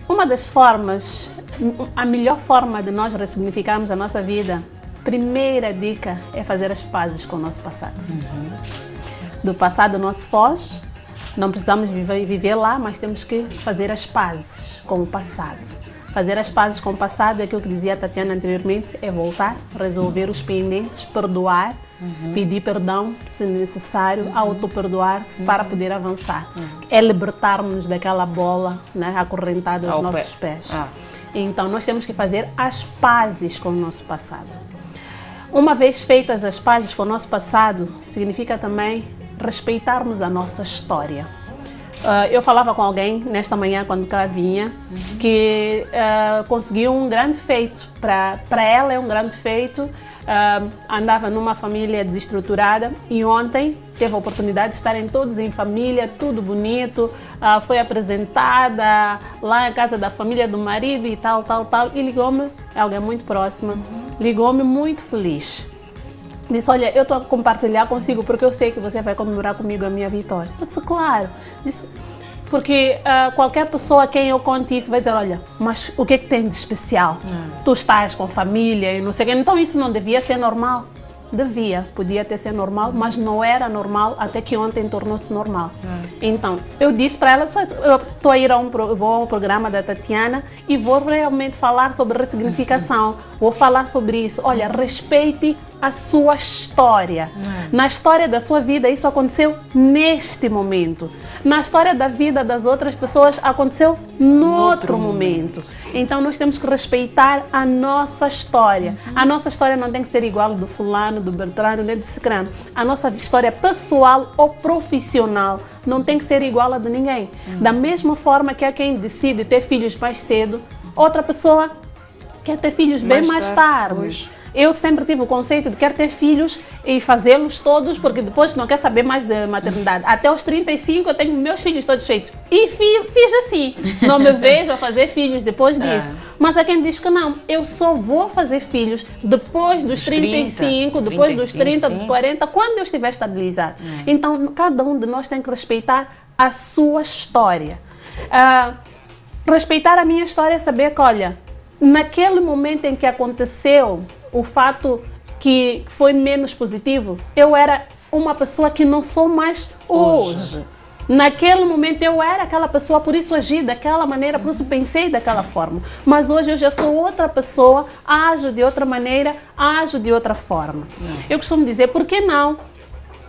Uma das formas, a melhor forma de nós ressignificarmos a nossa vida, primeira dica é fazer as pazes com o nosso passado. Do passado não se foge, não precisamos viver lá, mas temos que fazer as pazes com o passado. Fazer as pazes com o passado é aquilo que dizia a Tatiana anteriormente, é voltar, resolver os pendentes, perdoar, pedir perdão se necessário, auto-perdoar-se para poder avançar. É libertarmos daquela bola, né, acorrentada aos nossos pés. Então nós temos que fazer as pazes com o nosso passado. Uma vez feitas as pazes com o nosso passado, significa também respeitarmos a nossa história. Eu falava com alguém nesta manhã, quando cá vinha, que conseguiu um grande feito. Para ela é um grande feito. Andava numa família desestruturada e ontem teve a oportunidade de estarem todos em família, tudo bonito. Foi apresentada lá na casa da família do marido e tal. E ligou-me, é alguém muito próxima, ligou-me muito feliz. Disse, olha, eu estou a compartilhar consigo porque eu sei que você vai comemorar comigo a minha vitória. Eu disse, claro. Disse, porque qualquer pessoa a quem eu conte isso vai dizer, olha, mas o que é que tem de especial? Tu estás com família e não sei o quê. Então isso não devia ser normal. Podia ter sido normal, mas não era normal até que ontem tornou-se normal. Então, eu disse para ela, eu estou a ir vou ao programa da Tatiana e vou realmente falar sobre ressignificação, vou falar sobre isso. Olha, respeite a sua história. Na história da sua vida, isso aconteceu neste momento. Na história da vida das outras pessoas, aconteceu noutro momento. Então, nós temos que respeitar a nossa história. A nossa história não tem que ser igual do fulano, do Bertrano, nem do Cicrano. A nossa história pessoal ou profissional não tem que ser igual a de ninguém. Da mesma forma que há quem decide ter filhos mais cedo, outra pessoa quer ter filhos bem mais tarde. Eu sempre tive o conceito de quero ter filhos e fazê-los todos, porque depois não quer saber mais de maternidade. Até os 35 eu tenho meus filhos todos feitos. E fiz assim. Não me vejo a fazer filhos depois disso. Mas há quem diz que não, eu só vou fazer filhos depois dos 35, depois dos 30, dos 40, quando eu estiver estabilizado. Então, cada um de nós tem que respeitar a sua história. Respeitar a minha história é saber que, olha, naquele momento em que aconteceu o fato que foi menos positivo, eu era uma pessoa que não sou mais hoje. Naquele momento eu era aquela pessoa, por isso agi daquela maneira, por isso pensei daquela forma. Mas hoje eu já sou outra pessoa, ajo de outra maneira, ajo de outra forma. Eu costumo dizer, por que não?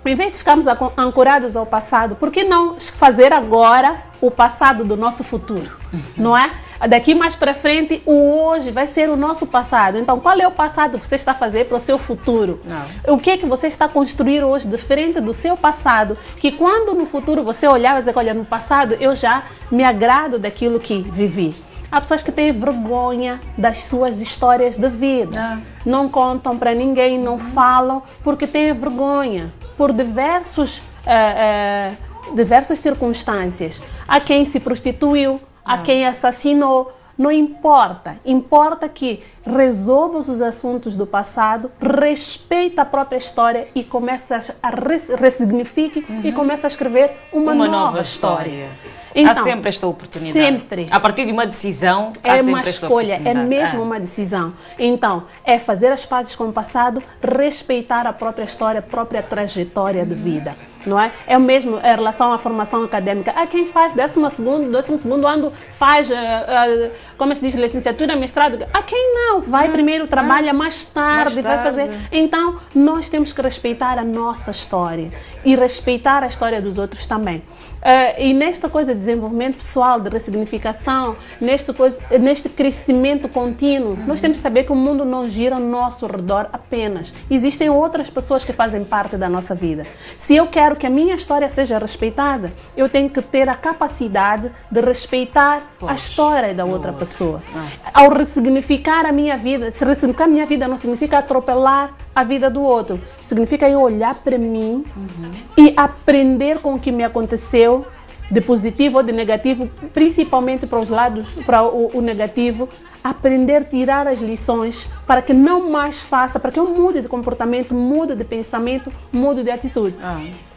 Em vez de ficarmos ancorados ao passado, por que não fazer agora o passado do nosso futuro? Não é? Daqui mais para frente, o hoje vai ser o nosso passado. Então, qual é o passado que você está a fazer para o seu futuro? O que é que você está a construir hoje diferente do seu passado? Que quando no futuro você olhar e dizer, olha, no passado eu já me agrado daquilo que vivi. Há pessoas que têm vergonha das suas histórias de vida. Não contam para ninguém, não falam, porque têm vergonha. Por diversas circunstâncias. Há quem se prostituiu, há quem assassinou. Não importa. Importa que resolva os assuntos do passado, respeita a própria história e começa a ressignifique e começa a escrever uma nova história. Então, há sempre esta oportunidade. Sempre. A partir de uma decisão, é uma escolha, é mesmo uma decisão. Então, é fazer as pazes com o passado, respeitar a própria história, a própria trajetória de vida. Não é? É o mesmo em relação à formação acadêmica. Há quem faz 12º ano, faz, como se diz, licenciatura, mestrado. Há quem não, vai primeiro, trabalha mais tarde, vai fazer. Então, nós temos que respeitar a nossa história e respeitar a história dos outros também. E nesta coisa de desenvolvimento pessoal, de ressignificação, neste crescimento contínuo, nós temos que saber que o mundo não gira ao nosso redor apenas. Existem outras pessoas que fazem parte da nossa vida. Se eu quero que a minha história seja respeitada, eu tenho que ter a capacidade de respeitar a história da outra pessoa. Ao ressignificar a minha vida, se ressignificar a minha vida não significa atropelar a vida do outro. Significa eu olhar para mim e aprender com o que me aconteceu, de positivo ou de negativo, principalmente para os lados, para o negativo, aprender a tirar as lições para que não mais faça, para que eu mude de comportamento, mude de pensamento, mude de atitude.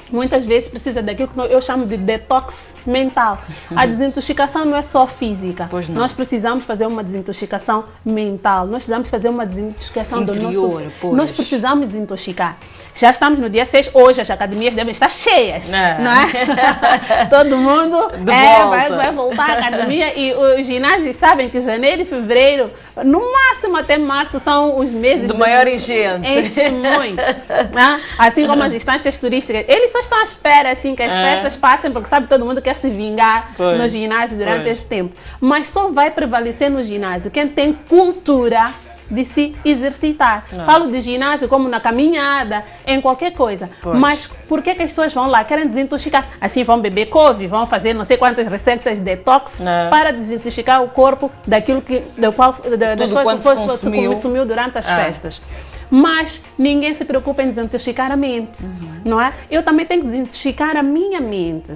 Muitas vezes precisa daquilo que eu chamo de detox mental. A desintoxicação não é só física. Pois não. Nós precisamos fazer uma desintoxicação mental. Nós precisamos fazer uma desintoxicação do Interior, nosso... pois. Nós precisamos desintoxicar. Já estamos no dia 6, hoje as academias devem estar cheias, não é? Todo mundo vai voltar à academia e os ginásios sabem que janeiro e fevereiro, no máximo até março, são os meses do maior enchente. Enche muito. Né? Assim como as instâncias turísticas. Eles só estão à espera assim, que as festas passem, porque sabe, todo mundo quer se vingar no ginásio durante esse tempo. Mas só vai prevalecer no ginásio quem tem cultura de se exercitar. Falo de ginásio como na caminhada, em qualquer coisa. Mas por que as pessoas vão lá? Querem desintoxicar. Assim vão beber couve, vão fazer não sei quantas receitas de detox para desintoxicar o corpo daquilo das coisas que se consumiu durante as festas. Mas ninguém se preocupa em desintoxicar a mente, não é? Eu também tenho que desintoxicar a minha mente.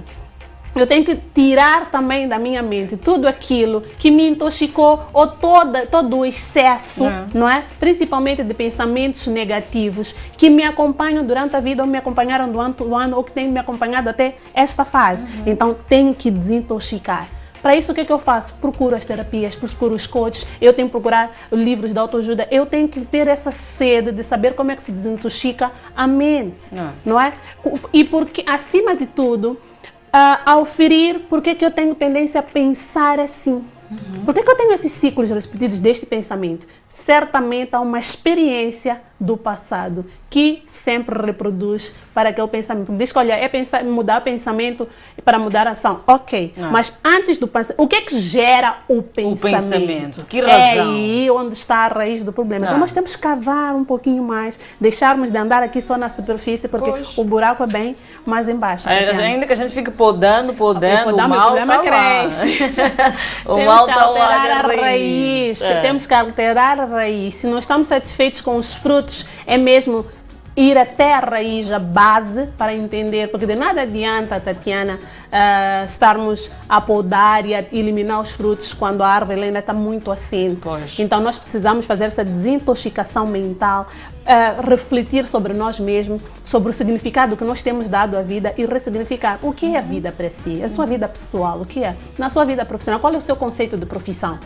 Eu tenho que tirar também da minha mente tudo aquilo que me intoxicou ou todo o excesso, não é? Principalmente de pensamentos negativos que me acompanham durante a vida ou me acompanharam durante o ano ou que têm me acompanhado até esta fase. Então, tenho que desintoxicar. Para isso, o que é que eu faço? Procuro as terapias, procuro os coaches, eu tenho que procurar livros de autoajuda, eu tenho que ter essa sede de saber como é que se desintoxica a mente, não é? E porque, acima de tudo, ao ferir, por que eu tenho tendência a pensar assim? Por que eu tenho esses ciclos repetidos deste pensamento? Certamente há uma experiência do passado que sempre reproduz para aquele pensamento. Diz que, olha, mudar o pensamento para mudar a ação. Ok, mas antes do pensamento, o que é que gera o pensamento? Que razão? É aí onde está a raiz do problema. Então nós temos que cavar um pouquinho mais, deixarmos de andar aqui só na superfície, porque o buraco é bem mais embaixo. Ainda que a gente fique podando, o mal problema tá cresce. O mal está lá. Temos que alterar a raiz. Temos que alterar a raiz. Se não estamos satisfeitos com os frutos, é mesmo ir até a raiz, a base, para entender, porque de nada adianta, Tatiana, estarmos a podar e a eliminar os frutos quando a árvore ainda está muito assente. Então nós precisamos fazer essa desintoxicação mental, refletir sobre nós mesmos, sobre o significado que nós temos dado à vida e ressignificar. O que é a vida para si? A sua vida pessoal, o que é? Na sua vida profissional, qual é o seu conceito de profissão?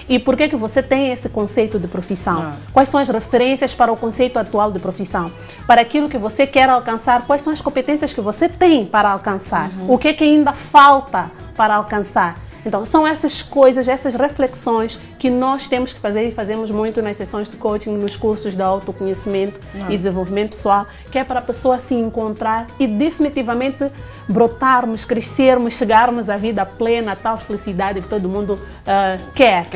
E por que você tem esse conceito de profissão? Quais são as referências para o conceito atual de profissão? Para aquilo que você quer alcançar, quais são as competências que você tem para alcançar? O que ainda falta para alcançar? Então, são essas coisas, essas reflexões que nós temos que fazer e fazemos muito nas sessões de coaching, nos cursos de autoconhecimento e desenvolvimento pessoal, que é para a pessoa se encontrar e definitivamente brotarmos, crescermos, chegarmos à vida plena, a tal felicidade que todo mundo quer.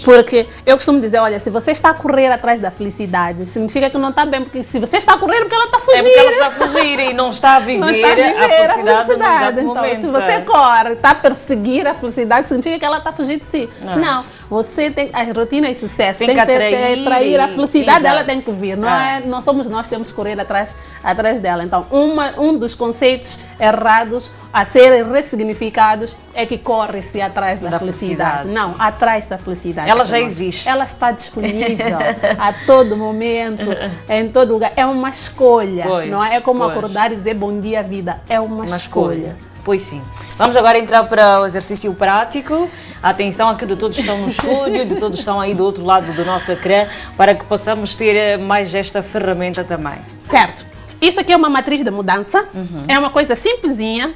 Porque eu costumo dizer, olha, se você está a correr atrás da felicidade, significa que não está bem, porque se você está a correr é porque ela está a fugir. É porque ela está a fugir e não está a viver a felicidade. Então, se você corre, está a perseguir a felicidade, significa que ela está a fugir de si. Não, você tem as rotinas de sucesso, tem que atrair a felicidade, ela tem que vir. Não somos nós que temos que correr atrás dela. Então, um dos conceitos errados a serem ressignificados é que corre-se atrás da felicidade. Não, atrai-se a felicidade. Ela já existe. Ela está disponível a todo momento, em todo lugar. É uma escolha, não é? É como acordar e dizer bom dia, vida. É uma escolha. Pois sim. Vamos agora entrar para o exercício prático. Atenção aqui de todos que estão no estúdio, de todos que estão aí do outro lado do nosso ecrã, para que possamos ter mais esta ferramenta também. Certo. Isso aqui é uma matriz de mudança. É uma coisa simplesinha.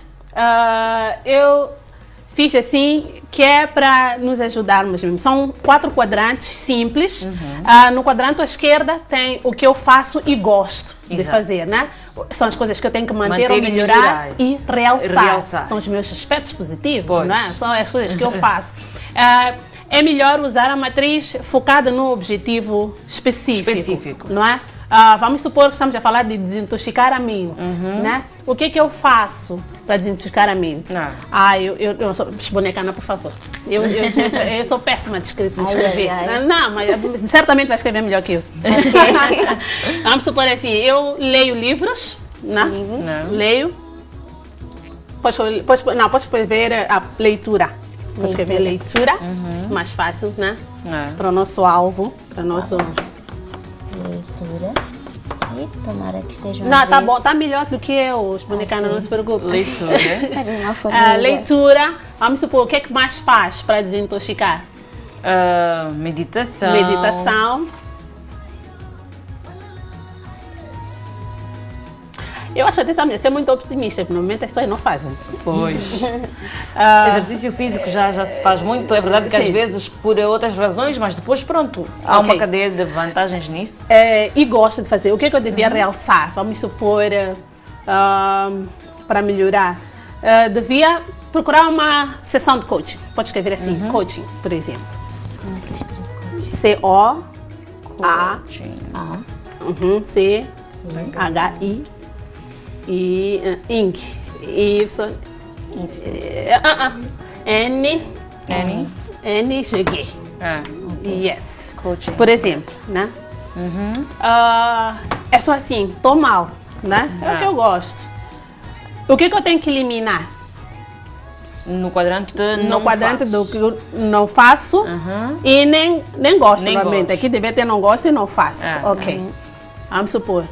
Eu fiz assim, que é para nos ajudarmos mesmo. São 4 quadrantes simples. No quadrante à esquerda tem o que eu faço e gosto de fazer, né? São as coisas que eu tenho que manter ou melhorar e realçar. São os meus aspectos positivos, não é? São as coisas que eu faço. É melhor usar a matriz focada no objetivo específico. Não é? Vamos supor que estamos a falar de desintoxicar a mente, né? O que eu faço para desintoxicar a mente? Eu sou bonecana, por favor. Eu sou péssima de escrever. Não, mas certamente vai escrever melhor que eu. Vamos supor assim, eu leio livros, né? Leio. Pode escrever a leitura. Pode escrever leitura, mais fácil, né? Para o nosso alvo, para o nosso... Leitura e tomara que estejam a Não, tá ver. bom, tá melhor do que eu, os bonicanos, não se preocupe. Leitura. Mas não for Leitura, vamos supor, o que é que mais faz para desintoxicar? Meditação. Meditação. Eu acho até também ser muito optimista, porque normalmente as pessoas não fazem. Pois. Exercício físico já se faz muito, é verdade que às Sim. vezes por outras razões, mas depois pronto, há Ok. uma cadeia de vantagens nisso. E gosto de fazer. O que é que eu devia realçar? Vamos supor, para melhorar. Devia procurar uma sessão de coaching. Pode escrever assim, coaching, por exemplo. C-O-A-C-H-I e Inc. N-G. Yes. Coaching. Por exemplo, né? É só assim, tô mal, né? É o que eu gosto. O que eu tenho que eliminar? No quadrante No quadrante faço. do que eu não faço e nem gosto, Nem realmente. gosto. Aqui devia ter não gosto e não faço. Ok. É. Vamos supor.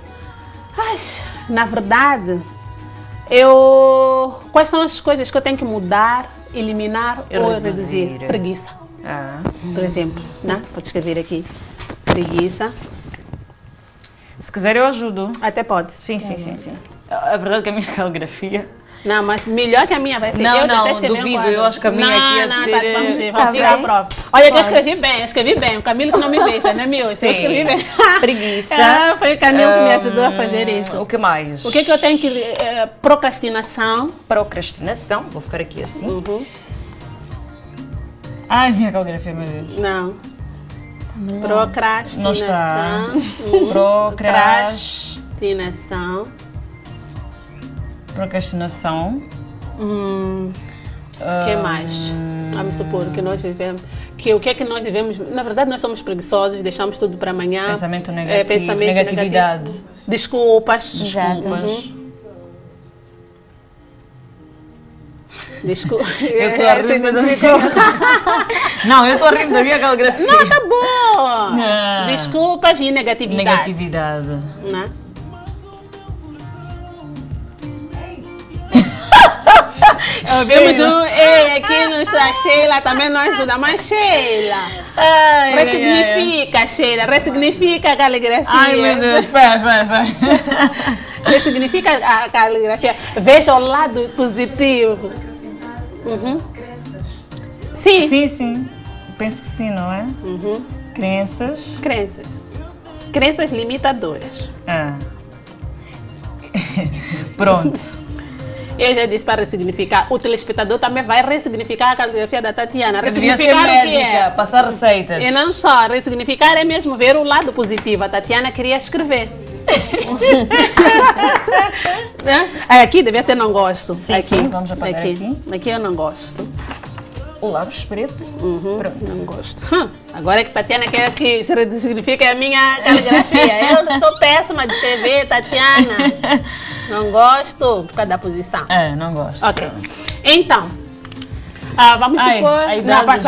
Ai, na verdade, quais são as coisas que eu tenho que mudar, eliminar E ou reduzir. reduzir? Preguiça, Ah. por exemplo, né? Pode escrever aqui. Preguiça. Se quiser eu ajudo. Até pode. Sim. A verdade é que a minha caligrafia... Não, mas melhor que a minha vai ser. Não, eu não, até escrevi um duvido, quadro. eu acho que a minha aqui ia não, ser- Tati, vamos ver, Tá vamos tirar a bem? prova. Olha que eu escrevi bem. O Camilo que não me beija, não é meu, esse eu Sim. escrevi bem. Preguiça. Foi o Camilo que me ajudou a fazer isso. O que mais? O que eu tenho que... procrastinação. Procrastinação. Vou ficar aqui assim. Ai, minha caligrafia, meu Deus. Não. Não Procrastinação. está. Procrastinação. O que mais? Vamos supor que nós vivemos... o que é que nós vivemos... Na verdade, nós somos preguiçosos, deixamos tudo para amanhã. Pensamento negativo, Pensamento negatividade. negativo. Desculpas. Exato. Desculpa. Eu estou a rir Não, eu estou a rir da minha caligrafia. Não, tá bom. Não. Desculpas e negatividade. Negatividade. Né? Vemos aqui não está Sheila, também não ajuda, mas Sheila. Ressignifica, Sheila, ressignifica a caligrafia. Ai, meu Deus, espera. Ressignifica a caligrafia. Veja o lado positivo. Sim. Sim. Penso que sim, não é? Crenças. Crenças. Crenças limitadoras. Pronto. Eu já disse para ressignificar. O telespectador também vai ressignificar a caligrafia da Tatiana. Eu devia ser Ressignificar o que médica, é? passar receitas. E não só, ressignificar é mesmo ver o lado positivo. A Tatiana queria escrever. Né? Aqui devia ser não gosto. Sim, aqui. sim, vamos apagar aqui. Aqui eu não gosto. O lápis preto. Pronto. Não gosto. Agora é que Tatiana quer que se ressignifique a minha caligrafia. Eu sou péssima de escrever, Tatiana. Não gosto por causa da posição. Não gosto. Ok. Então, vamos Ai, supor... a idade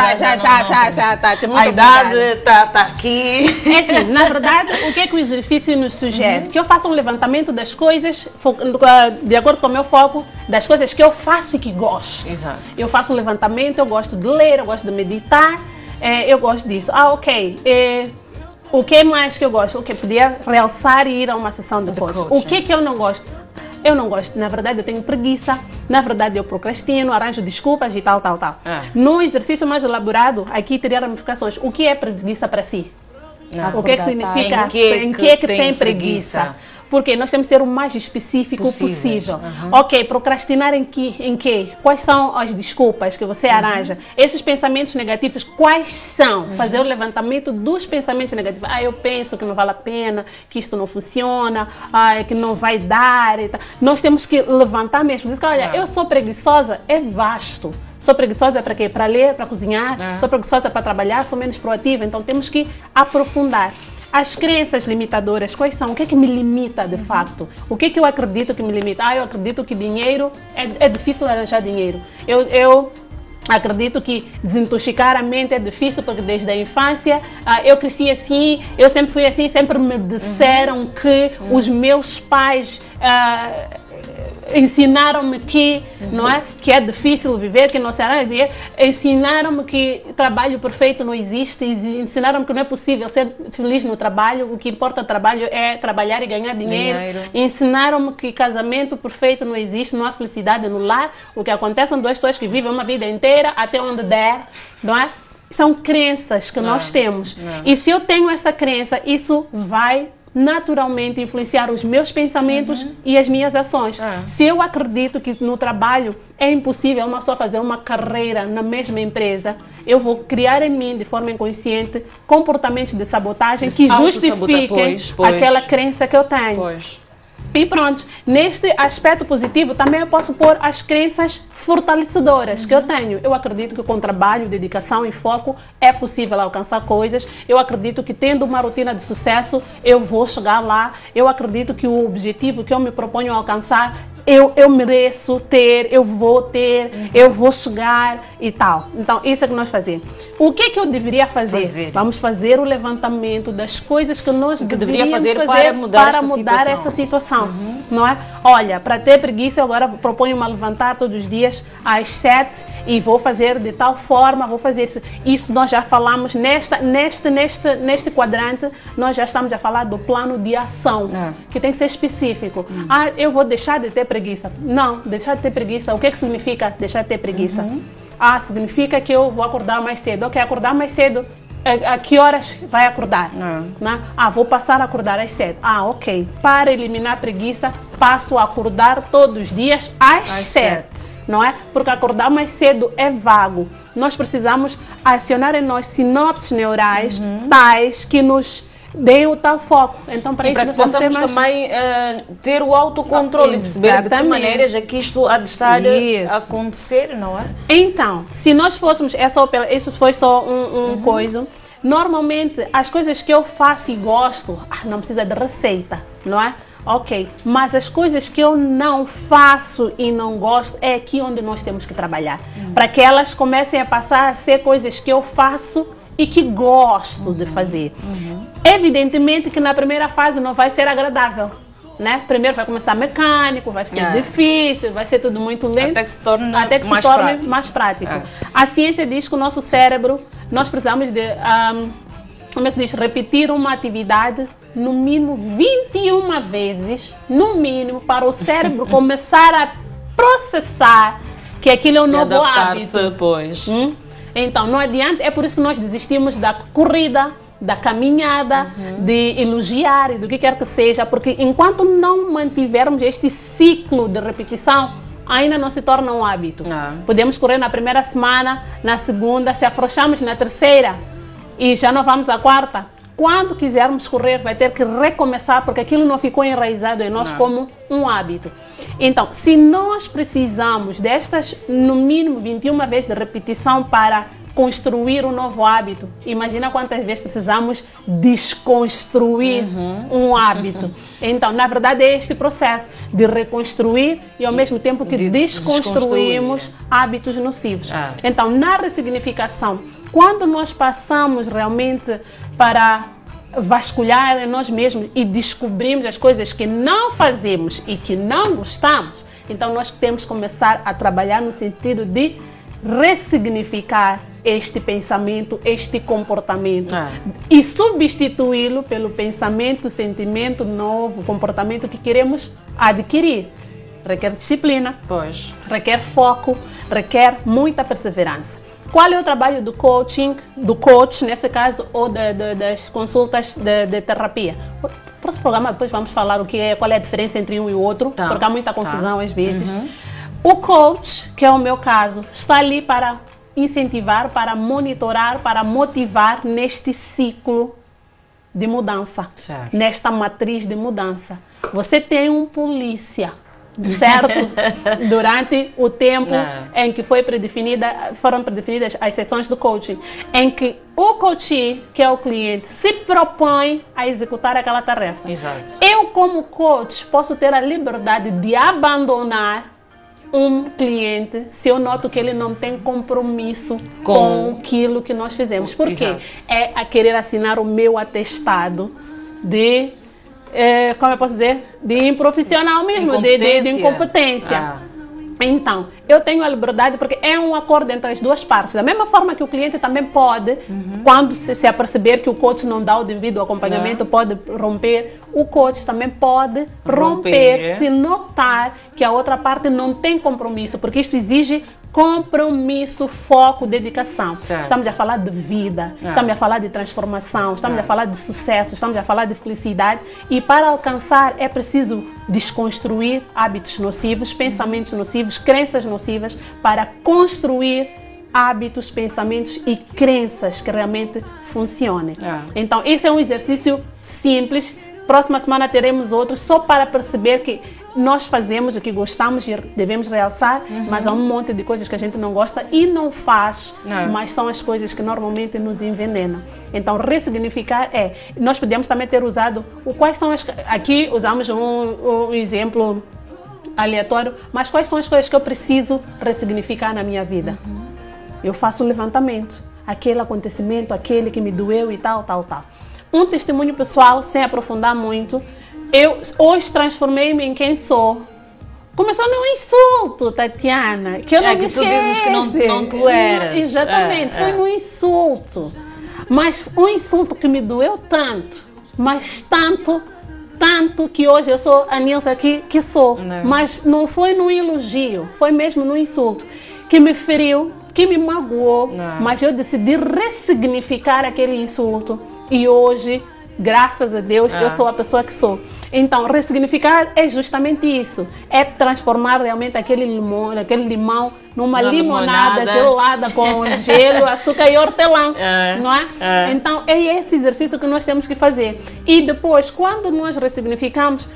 já, Tati, muito A idade obrigada. tá aqui. É assim, na verdade, o que é que o exercício nos sugere? Que eu faça um levantamento das coisas, de acordo com o meu foco, das coisas que eu faço e que gosto. Exato. Eu faço um levantamento, eu gosto de ler, eu gosto de meditar, eu gosto disso. Ok. O que mais que eu gosto? O que podia realçar e ir a uma sessão de coaching. O que eu não gosto? Eu não gosto, na verdade eu tenho preguiça, na verdade eu procrastino, arranjo desculpas e tal. No exercício mais elaborado, aqui teria ramificações. O que é preguiça para si? O que é que significa? Em que é que tem preguiça? Porque nós temos que ser o mais específico possível. Ok, procrastinar em quê? Quais são as desculpas que você arranja? Esses pensamentos negativos, quais são? Fazer o levantamento dos pensamentos negativos. Eu penso que não vale a pena, que isto não funciona, que não vai dar. E tal. Nós temos que levantar mesmo. Diz que, olha, eu sou preguiçosa, é vasto. Sou preguiçosa para quê? Para ler, para cozinhar. Sou preguiçosa para trabalhar, sou menos proativa. Então temos que aprofundar. As crenças limitadoras, quais são? O que é que me limita de facto? O que é que eu acredito que me limita? Eu acredito que dinheiro, é difícil arranjar dinheiro. Eu Acredito que desintoxicar a mente é difícil, porque desde a infância eu cresci assim, eu sempre fui assim, sempre me disseram que os meus pais ensinaram-me que, não é? Que é difícil viver, que não será dinheiro. Ensinaram-me que trabalho perfeito não existe, ensinaram-me que não é possível ser feliz no trabalho, o que importa no trabalho é trabalhar e ganhar dinheiro. Ensinaram-me que casamento perfeito não existe, não há felicidade no lar, o que acontece são duas pessoas que vivem uma vida inteira até onde der, não é? São crenças que nós temos. E se eu tenho essa crença, isso vai naturalmente influenciar os meus pensamentos e as minhas ações. Se eu acredito que no trabalho é impossível uma pessoa fazer uma carreira na mesma empresa, eu vou criar em mim, de forma inconsciente, comportamentos de sabotagem que justifiquem aquela crença que eu tenho. E pronto, neste aspecto positivo também eu posso pôr as crenças fortalecedoras que eu tenho. Eu acredito que com trabalho, dedicação e foco é possível alcançar coisas. Eu acredito que tendo uma rotina de sucesso eu vou chegar lá. Eu acredito que o objetivo que eu me proponho alcançar eu mereço ter, eu vou chegar e tal. Então, isso é que nós fazemos. O que é que eu deveria fazer? Vamos fazer o levantamento das coisas que nós deveríamos fazer para mudar essa situação. Não é? Olha, para ter preguiça, eu agora proponho-me a levantar todos os dias às 7 e vou fazer de tal forma, vou fazer isso. Isso nós já falamos neste quadrante, nós já estamos a falar do plano de ação, que tem que ser específico. Eu vou deixar de ter preguiça. Não, deixar de ter preguiça, o que é que significa deixar de ter preguiça? Significa que eu vou acordar mais cedo. Ok, acordar mais cedo, a que horas vai acordar? Né? Vou passar a acordar às 7. Ok. Para eliminar a preguiça, passo a acordar todos os dias às 7. Não é? Porque acordar mais cedo é vago. Nós precisamos acionar em nós sinapses neurais tais que nos deem o tal foco. Então, para isso, nós possamos também ter o autocontrole, perceber de que maneiras é que isto há de estar a acontecer, não é? Então, se nós fôssemos, isso foi só coisa. Normalmente, as coisas que eu faço e gosto, não precisa de receita, não é? Ok, mas as coisas que eu não faço e não gosto é aqui onde nós temos que trabalhar. Para que elas comecem a passar a ser coisas que eu faço e que gosto de fazer. Evidentemente que na primeira fase não vai ser agradável, né? Primeiro vai começar mecânico, vai ser difícil, vai ser tudo muito lento, até que se torne mais prático. A ciência diz que o nosso cérebro, nós precisamos de, como se diz, repetir uma atividade no mínimo 21 vezes, no mínimo, para o cérebro começar a processar que aquilo é um novo hábito. Então, não adianta, é por isso que nós desistimos da corrida, da caminhada, de elogiar e do que quer que seja, porque enquanto não mantivermos este ciclo de repetição, ainda não se torna um hábito. Podemos correr na primeira semana, na segunda, se afrouxamos na terceira e já não vamos à quarta. Quando quisermos correr, vai ter que recomeçar, porque aquilo não ficou enraizado em nós como um hábito. Então, se nós precisamos destas, no mínimo 21 vezes de repetição para construir um novo hábito, imagina quantas vezes precisamos desconstruir um hábito. Então, na verdade, é este processo de reconstruir e ao mesmo tempo que desconstruímos hábitos nocivos. Então, na ressignificação, quando nós passamos realmente para vasculhar em nós mesmos e descobrimos as coisas que não fazemos e que não gostamos, então nós temos que começar a trabalhar no sentido de ressignificar este pensamento, este comportamento e substituí-lo pelo pensamento, sentimento novo, comportamento que queremos adquirir. Requer disciplina, requer foco, requer muita perseverança. Qual é o trabalho do coaching, do coach, nesse caso, ou das consultas de terapia? No próximo programa depois vamos falar qual é a diferença entre um e o outro, porque há muita confusão às vezes. O coach, que é o meu caso, está ali para incentivar, para monitorar, para motivar neste ciclo de mudança, nesta matriz de mudança. Você tem um polícia, certo? Durante o tempo em que foram predefinidas as sessões do coaching, em que o coach, que é o cliente, se propõe a executar aquela tarefa. Eu, como coach, posso ter a liberdade de abandonar um cliente se eu noto que ele não tem compromisso com aquilo que nós fizemos. Por quê? É a querer assinar o meu atestado de, como eu posso dizer, de improfissional mesmo, de incompetência. Então, eu tenho a liberdade porque é um acordo entre as duas partes. Da mesma forma que o cliente também pode, quando se aperceber que o coach não dá o devido acompanhamento, pode romper. O coach também pode romper se notar que a outra parte não tem compromisso, porque isto exige compromisso, foco, dedicação. Certo. Estamos a falar de vida, estamos a falar de transformação, estamos a falar de sucesso, estamos a falar de felicidade. E para alcançar é preciso desconstruir hábitos nocivos, pensamentos nocivos, crenças nocivas, para construir hábitos, pensamentos e crenças que realmente funcionem. Então, esse é um exercício simples. Próxima semana teremos outros, só para perceber que nós fazemos o que gostamos e devemos realçar, mas há um monte de coisas que a gente não gosta e não faz, mas são as coisas que normalmente nos envenenam. Então, ressignificar nós podemos também ter usado, quais são aqui usamos um exemplo aleatório, mas quais são as coisas que eu preciso ressignificar na minha vida? Eu faço um levantamento, aquele acontecimento, aquele que me doeu e tal. Um testemunho pessoal, sem aprofundar muito, eu hoje transformei-me em quem sou. Começou num insulto, Tatiana, que eu não me esqueço. Que tu dizes que não tu eras. Exatamente, foi num insulto. Mas um insulto que me doeu tanto, mas tanto que hoje eu sou a Nilza que sou. Mas não foi num elogio, foi mesmo num insulto, que me feriu, que me magoou, mas eu decidi ressignificar aquele insulto. E hoje, graças a Deus, eu sou a pessoa que sou. Então, ressignificar é justamente isso. É transformar realmente aquele limão numa limonada gelada com gelo, açúcar e hortelã. Não é? Então, é esse exercício que nós temos que fazer. E depois, quando nós ressignificamos,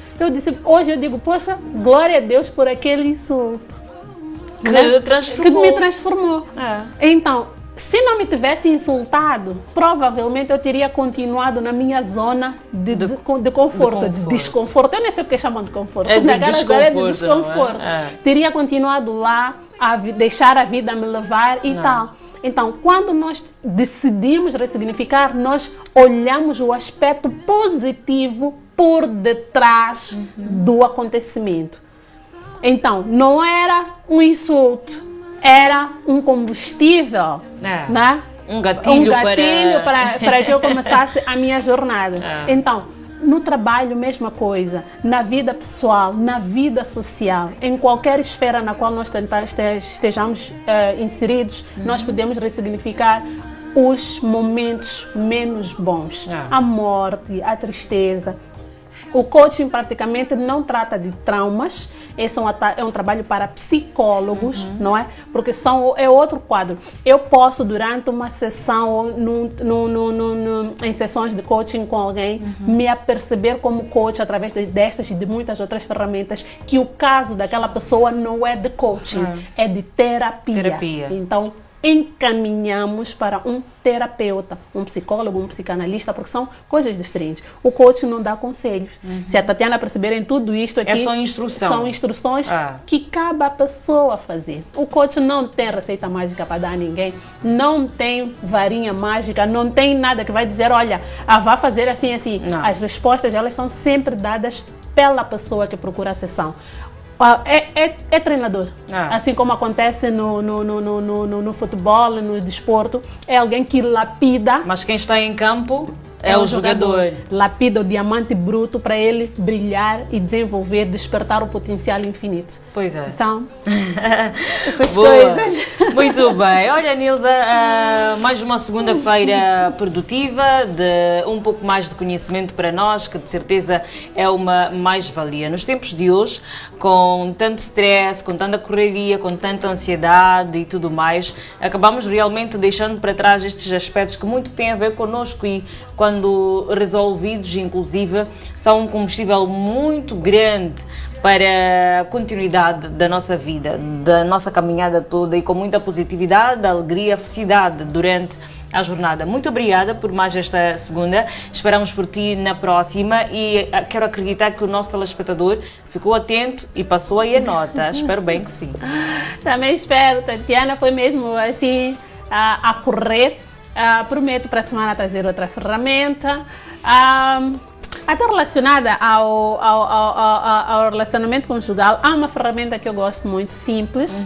hoje eu digo, poxa, glória a Deus por aquele insulto. Que me transformou. Então, se não me tivesse insultado, provavelmente eu teria continuado na minha zona de conforto, de desconforto. Eu nem sei porque chamam de conforto. É de desconforto. Teria continuado lá, a deixar a vida me levar e tal. Então, quando nós decidimos ressignificar, nós olhamos o aspecto positivo por detrás do acontecimento. Então, não era um insulto, era um combustível, né? Um gatilho para que eu começasse a minha jornada. Então, no trabalho, mesma coisa. Na vida pessoal, na vida social, em qualquer esfera na qual nós estejamos inseridos, nós podemos ressignificar os momentos menos bons. A morte, a tristeza. O coaching praticamente não trata de traumas, esse é um trabalho para psicólogos, não é? Porque é outro quadro. Eu posso, durante uma sessão, em sessões de coaching com alguém, me aperceber como coach, através destas e de muitas outras ferramentas, que o caso daquela pessoa não é de coaching, é de terapia. Então, encaminhamos para um terapeuta, um psicólogo, um psicanalista, porque são coisas diferentes. O coach não dá conselhos. Se a Tatiana perceber em tudo isto aqui, só instrução. São instruções que cabe à pessoa fazer. O coach não tem receita mágica para dar a ninguém, não tem varinha mágica, não tem nada que vai dizer, olha, vá fazer assim. Não. As respostas, elas são sempre dadas pela pessoa que procura a sessão. É treinador, assim como acontece no futebol, no desporto, é alguém que lapida. Mas quem está em campo é o jogador. Lapida o diamante bruto para ele brilhar e desenvolver, despertar o potencial infinito. Pois é. Então, essas Boa. coisas. Muito bem. Olha, Nilza, mais uma segunda-feira produtiva, de um pouco mais de conhecimento para nós, que de certeza é uma mais-valia. Nos tempos de hoje, com tanto stress, com tanta correria, com tanta ansiedade e tudo mais, acabamos realmente deixando para trás estes aspectos que muito têm a ver connosco e, quando resolvidos, inclusive, são um combustível muito grande para a continuidade da nossa vida, da nossa caminhada toda, e com muita positividade, alegria, felicidade durante à jornada. Muito obrigada por mais esta segunda. Esperamos por ti na próxima e quero acreditar que o nosso telespectador ficou atento e passou aí a nota. Espero bem que sim. Também espero, Tatiana, foi mesmo assim a correr. Prometo para a semana trazer outra ferramenta. Até relacionada ao relacionamento conjugal, há uma ferramenta que eu gosto muito, simples,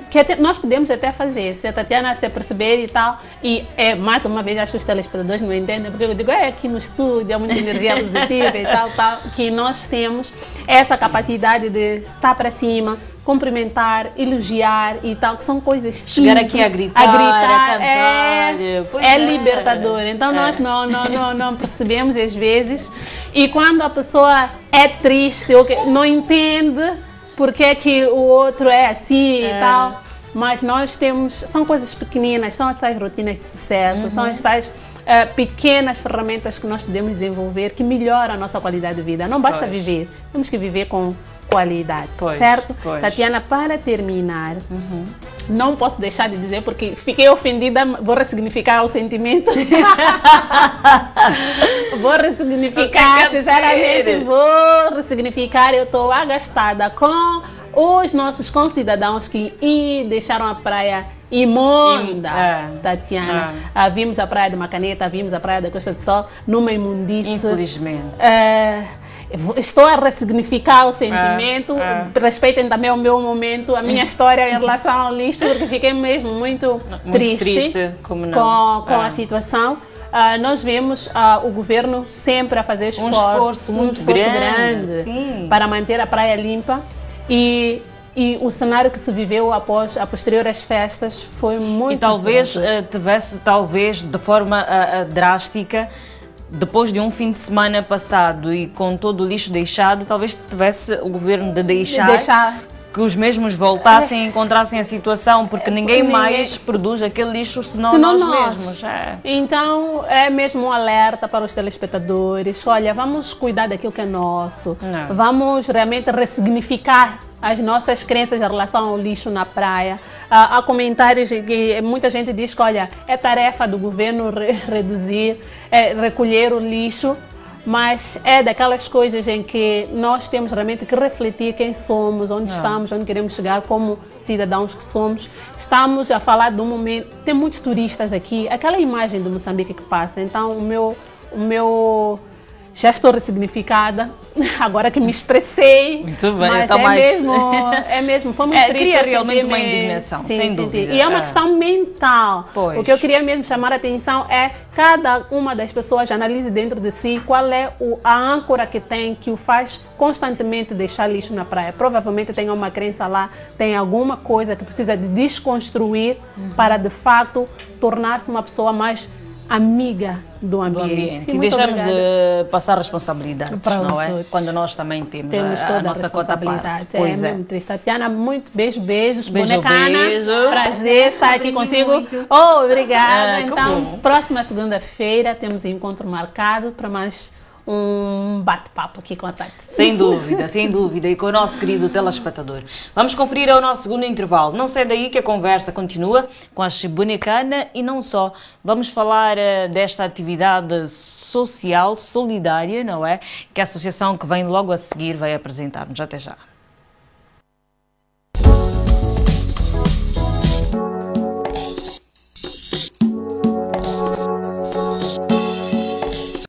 que nós podemos até fazer, se a Tatiana se perceber e tal, e mais uma vez, acho que os telespectadores não entendem, porque eu digo, aqui no estúdio, há muita energia positiva e tal, que nós temos essa capacidade de estar para cima, cumprimentar, elogiar e tal, que são coisas simples. Chegar aqui a gritar, a cantar. É libertador. Então nós não percebemos às vezes. E quando a pessoa é triste ou não entende porque é que o outro é assim e tal, mas nós temos, são coisas pequeninas, são as tais rotinas de sucesso, são as tais pequenas ferramentas que nós podemos desenvolver que melhoram a nossa qualidade de vida. Não basta viver, temos que viver com qualidade, certo? Tatiana, para terminar, não posso deixar de dizer, porque fiquei ofendida, vou ressignificar o sentimento. Vou ressignificar, sinceramente, vou ressignificar. Eu estou agastada com os nossos concidadãos que deixaram a praia imunda, Tatiana. Vimos a praia de Macaneta, vimos a praia da Costa do Sol numa imundície. Infelizmente. Estou a ressignificar o sentimento, respeitem também o meu momento, a minha história em relação ao lixo, porque fiquei mesmo muito triste com a situação. Nós vemos o governo sempre a fazer um esforço muito grande para manter a praia limpa e o cenário que se viveu a posterior às festas foi muito... E talvez tivesse, de forma drástica, depois de um fim de semana passado e com todo o lixo deixado, talvez tivesse o governo de deixar que os mesmos voltassem e encontrassem a situação, porque ninguém mais produz aquele lixo senão nós mesmos. Então, é mesmo um alerta para os telespectadores. Olha, vamos cuidar daquilo que é nosso. Vamos realmente ressignificar as nossas crenças em relação ao lixo na praia. Há comentários que muita gente diz que, olha, é tarefa do governo recolher o lixo, mas é daquelas coisas em que nós temos realmente que refletir quem somos, onde estamos, onde queremos chegar como cidadãos que somos. Estamos a falar de um momento, tem muitos turistas aqui, aquela imagem do Moçambique que passa, então o meu já estou ressignificada, agora que me expressei. Muito bem, mas é mesmo, foi muito triste. Cria realmente uma indignação, sem dúvida. E é uma questão mental. O que eu queria mesmo chamar a atenção é cada uma das pessoas analise dentro de si qual é a âncora que tem, que o faz constantemente deixar lixo na praia. Provavelmente tem uma crença lá, tem alguma coisa que precisa de desconstruir para, de fato, tornar-se uma pessoa mais amiga do ambiente. E deixamos de passar responsabilidades, não é? Quando nós também temos toda a nossa responsabilidade. Pois muito triste. Tatiana, muito beijos, beijo, bonecana. Beijo. Prazer estar aqui consigo. Obrigada. Então, próxima segunda-feira temos encontro marcado para mais um bate-papo aqui com a Tati. Sem dúvida, sem dúvida. E com o nosso querido telespectador. Vamos conferir o nosso segundo intervalo. Não sai daí que a conversa continua com a Chibunecana e não só. Vamos falar desta atividade social, solidária, não é? Que a associação que vem logo a seguir vai apresentar-nos. Até já.